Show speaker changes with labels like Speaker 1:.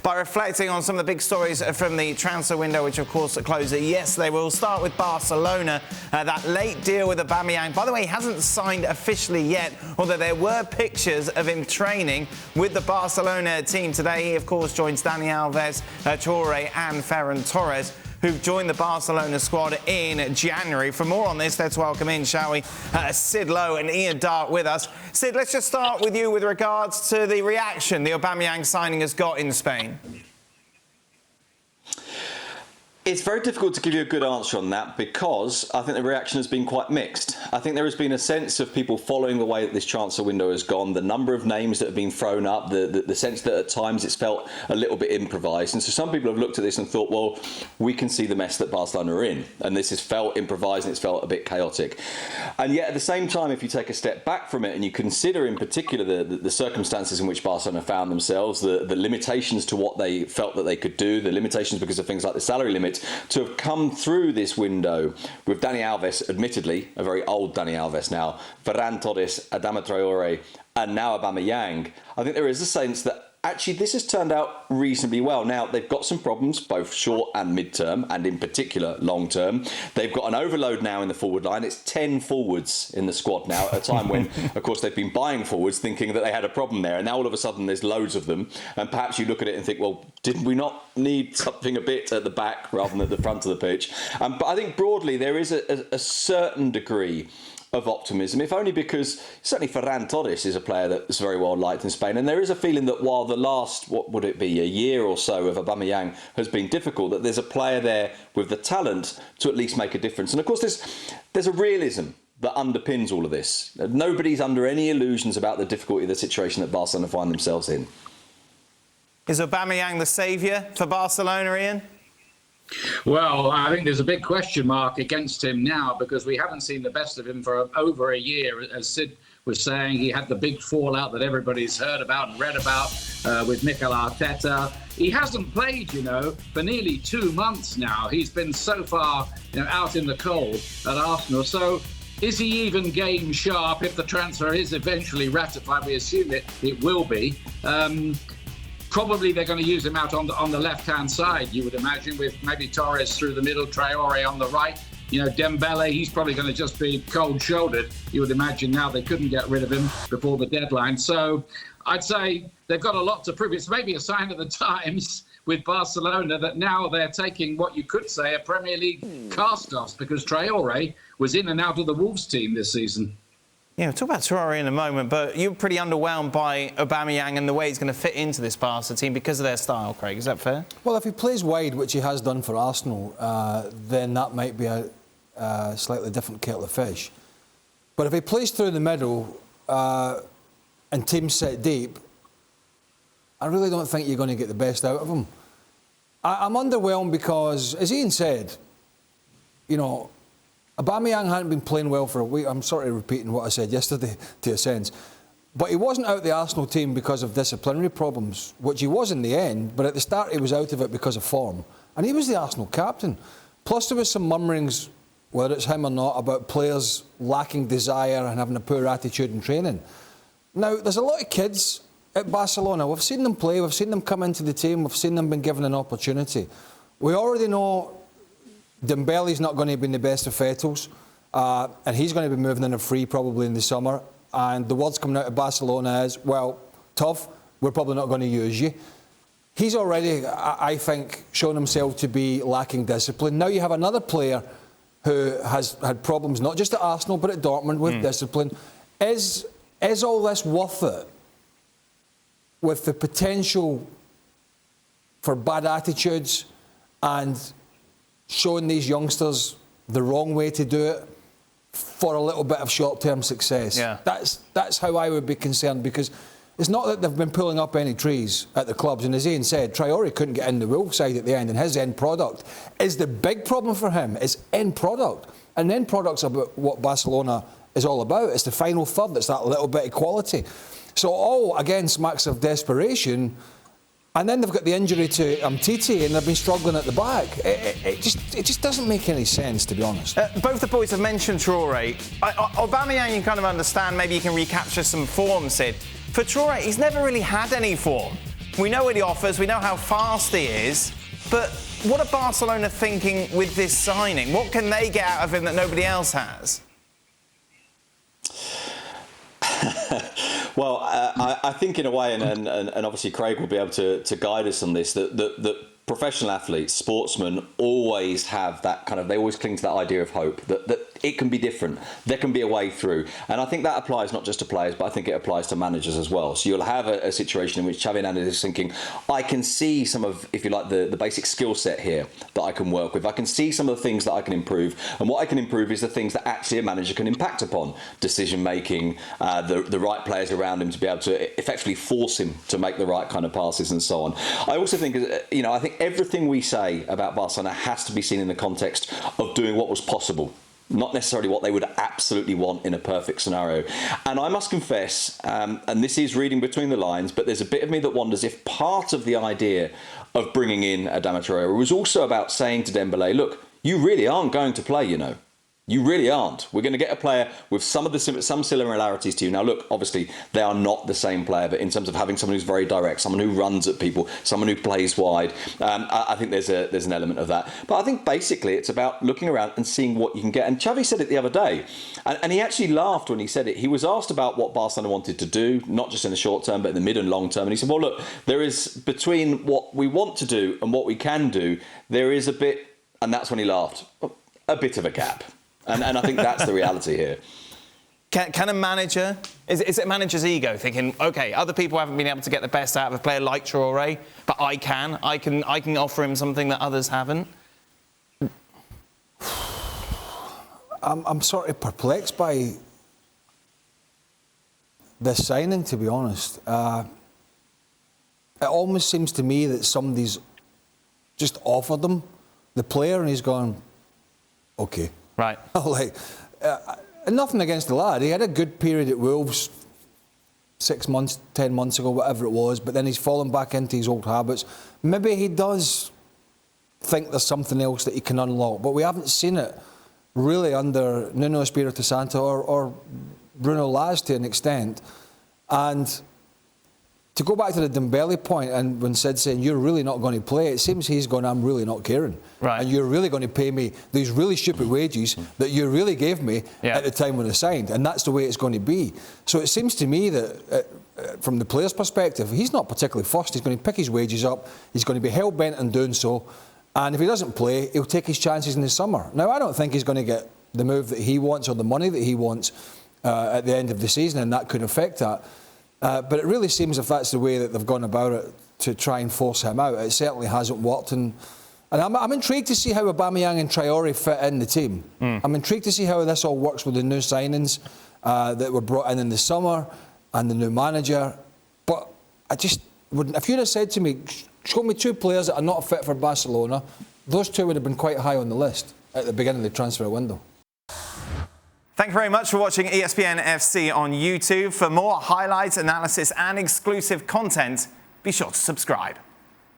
Speaker 1: by reflecting on some of the big stories from the transfer window, which of course closed yesterday. We'll start with Barcelona. That late deal with Aubameyang. By the way, he hasn't signed officially yet, although there were pictures of him training with the Barcelona team today. He, of course, joins Dani Alves, Traore and Ferran Torres, who've joined the Barcelona squad in January. For more on this, let's welcome in, shall we, Sid Lowe and Ian Darke with us. Sid, let's just start with you with regards to the reaction the Aubameyang signing has got in Spain.
Speaker 2: It's very difficult to give you a good answer on that because I think the reaction has been quite mixed. I think there has been a sense of people following the way that this transfer window has gone, the number of names that have been thrown up, the sense that at times it's felt a little bit improvised. And so some people have looked at this and thought, well, we can see the mess that Barcelona are in. And this has felt improvised and it's felt a bit chaotic. And yet at the same time, if you take a step back from it and you consider in particular the circumstances in which Barcelona found themselves, the limitations to what they felt that they could do, the limitations because of things like the salary limit, to have come through this window with Dani Alves, admittedly, a very old Dani Alves now, Ferran Torres, Adama Traore, and now Aubameyangs, I think there is a sense that actually this has turned out reasonably well. Now, they've got some problems, both short and mid-term, and in particular long-term. They've got an overload now in the forward line. It's 10 forwards in the squad now, at a time when, of course, they've been buying forwards thinking that they had a problem there. And now all of a sudden there's loads of them. And perhaps you look at it and think, well, didn't we not need something a bit at the back rather than at the front of the pitch? But I think broadly there is a certain degree of optimism, if only because certainly Ferran Torres is a player that's very well liked in Spain, and there is a feeling that while the last, what would it be, a year or so of Aubameyangs has been difficult, that there's a player there with the talent to at least make a difference. And of course there's a realism that underpins all of this. Nobody's under any illusions about the difficulty of the situation that Barcelona find themselves in.
Speaker 1: Is Aubameyang the saviour for Barcelona, Ian?
Speaker 3: Well, I think there's a big question mark against him now because we haven't seen the best of him for over a year. As Sid was saying, he had the big fallout that everybody's heard about and read about with Mikel Arteta. He hasn't played, for nearly 2 months now. He's been so far, out in the cold at Arsenal. So is he even game sharp if the transfer is eventually ratified? We assume it will be. Probably they're going to use him out on the left-hand side, you would imagine, with maybe Torres through the middle, Traore on the right. Dembele, he's probably going to just be cold-shouldered, you would imagine. Now they couldn't get rid of him before the deadline. So I'd say they've got a lot to prove. It's maybe a sign of the times with Barcelona that now they're taking what you could say a Premier League cast-offs, because Traore was in and out of the Wolves team this season.
Speaker 1: Yeah, we'll talk about Traore in a moment, but you're pretty underwhelmed by Aubameyang and the way he's going to fit into this Barca team because of their style, Craig. Is that fair?
Speaker 4: Well, if he plays wide, which he has done for Arsenal, then that might be a slightly different kettle of fish. But if he plays through the middle and teams sit deep, I really don't think you're going to get the best out of him. I'm underwhelmed because, as Ian said, Aubameyang hadn't been playing well for a week. I'm sort of repeating what I said yesterday, to a sense. But he wasn't out of the Arsenal team because of disciplinary problems, which he was in the end. But at the start, he was out of it because of form. And he was the Arsenal captain. Plus, there was some murmurings, whether it's him or not, about players lacking desire and having a poor attitude in training. Now, there's a lot of kids at Barcelona. We've seen them play. We've seen them come into the team. We've seen them been given an opportunity. We already know Dembele's not going to be in the best of fettles, and he's going to be moving in a free probably in the summer. And the words coming out of Barcelona is, well, tough, we're probably not going to use you. He's already, I think, shown himself to be lacking discipline. Now you have another player who has had problems, not just at Arsenal, but at Dortmund with discipline. Is all this worth it with the potential for bad attitudes and showing these youngsters the wrong way to do it for a little bit of short-term success?
Speaker 1: Yeah.
Speaker 4: That's how I would be concerned, because it's not that they've been pulling up any trees at the clubs. And as Ian said, Traore couldn't get in the Wolves side at the end, and his end product is the big problem for him, is end product. And end product's about what Barcelona is all about. It's the final third, it's that little bit of quality. So all, again, smacks of desperation. And then they've got the injury to Umtiti, and they've been struggling at the back. It just doesn't make any sense, to be honest.
Speaker 1: Both the boys have mentioned Traore. Aubameyang, you kind of understand, maybe you can recapture some form, Sid. For Traore, he's never really had any form. We know what he offers, we know how fast he is, but what are Barcelona thinking with this signing? What can they get out of him that nobody else has?
Speaker 2: Well, I think in a way, and obviously Craig will be able to guide us on this, that professional athletes, sportsmen, always have that kind of, they always cling to that idea of hope, that it can be different, there can be a way through. And I think that applies not just to players, but I think it applies to managers as well. So you'll have a situation in which Xavi Hernandez is thinking, I can see some of, if you like, the basic skill set here that I can work with. I can see some of the things that I can improve. And what I can improve is the things that actually a manager can impact upon. Decision making, the right players around him to be able to effectively force him to make the right kind of passes and so on. I also think, I think everything we say about Barcelona has to be seen in the context of doing what was possible, not necessarily what they would absolutely want in a perfect scenario. And I must confess, and this is reading between the lines, but there's a bit of me that wonders if part of the idea of bringing in Adama Traore was also about saying to Dembélé, look, you really aren't going to play, you know. You really aren't. We're going to get a player with some similarities to you. Now, look, obviously, they are not the same player, but in terms of having someone who's very direct, someone who runs at people, someone who plays wide, I think there's an element of that. But I think basically it's about looking around and seeing what you can get. And Xavi said it the other day, and he actually laughed when he said it. He was asked about what Barcelona wanted to do, not just in the short term, but in the mid and long term. And he said, well, look, there is between what we want to do and what we can do, there is a bit, and that's when he laughed, a bit of a gap. And I think that's the reality here.
Speaker 1: Can a manager, is it a manager's ego thinking, OK, other people haven't been able to get the best out of a player like Traore, but I can offer him something that others haven't?
Speaker 4: I'm sort of perplexed by this signing, to be honest. It almost seems to me that somebody's just offered him the player and he's gone, OK.
Speaker 1: Right.
Speaker 4: Nothing against the lad. He had a good period at Wolves 6 months, 10 months ago, whatever it was, but then he's fallen back into his old habits. Maybe he does think there's something else that he can unlock, but we haven't seen it really under Nuno Espirito Santo or Bruno Lage to an extent. And to go back to the Dembélé point, and when Sid's saying you're really not going to play, it seems he's going, I'm really not caring.
Speaker 1: Right.
Speaker 4: And you're really going to pay me these really stupid wages that you really gave me at the time when I signed. And that's the way it's going to be. So it seems to me that from the player's perspective, he's not particularly fussed. He's going to pick his wages up. He's going to be hell-bent on doing so. And if he doesn't play, he'll take his chances in the summer. Now, I don't think he's going to get the move that he wants or the money that he wants at the end of the season, and that could affect that. But it really seems if that's the way that they've gone about it to try and force him out, it certainly hasn't worked. And I'm intrigued to see how Aubameyang and Traore fit in the team. I'm intrigued to see how this all works with the new signings that were brought in the summer and the new manager. But I just wouldn't. If you'd have said to me, show me two players that are not fit for Barcelona, those two would have been quite high on the list at the beginning of the transfer window.
Speaker 1: Thank you very much for watching ESPN FC on YouTube. For more highlights, analysis and exclusive content, be sure to subscribe.